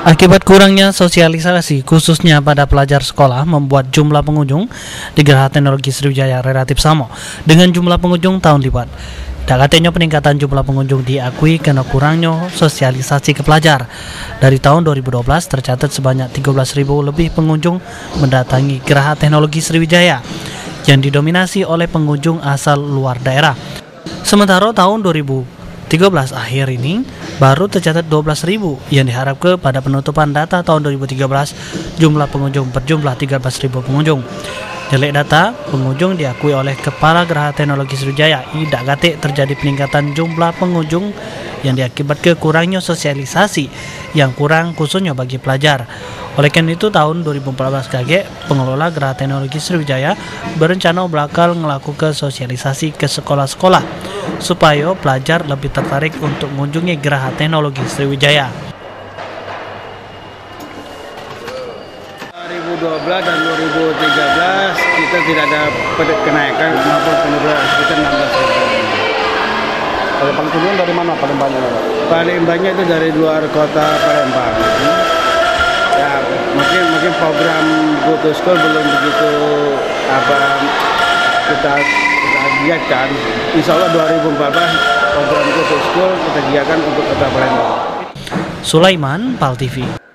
Akibat kurangnya sosialisasi khususnya pada pelajar sekolah membuat jumlah pengunjung di Geraha Teknologi Sriwijaya relatif sama dengan jumlah pengunjung tahun lipat. Tak katanya peningkatan jumlah pengunjung diakui karena kurangnya sosialisasi ke pelajar. Dari tahun 2012 tercatat sebanyak 13.000 lebih pengunjung mendatangi Geraha Teknologi Sriwijaya yang didominasi oleh pengunjung asal luar daerah. Sementara tahun 2013 akhir ini baru tercatat 12.000 yang diharapkan pada penutupan data tahun 2013 jumlah pengunjung berjumlah 13.000 pengunjung. Dari data pengunjung diakui oleh Kepala Geraha Teknologi Sriwijaya Ida Gatik terjadi peningkatan jumlah pengunjung yang diakibatkan kurangnya sosialisasi yang kurang khususnya bagi pelajar. Oleh karena itu tahun 2014 KG pengelola Geraha Teknologi Sriwijaya berencana bakal melakukan sosialisasi ke sekolah-sekolah supaya pelajar lebih tertarik untuk mengunjungi Geraha Teknologi Sriwijaya. 2012 dan 2013 kita tidak ada kenaikan maupun penurunan sekitar 16.000. Kalau paling turun dari mana paling banyak? Paling banyak itu dari luar kota Palembang. Ya mungkin program Go to School belum begitu kita giatkan. Insya Allah 2014 program Go to School kita giatkan untuk kota Palembang. Sulaiman, PAL TV.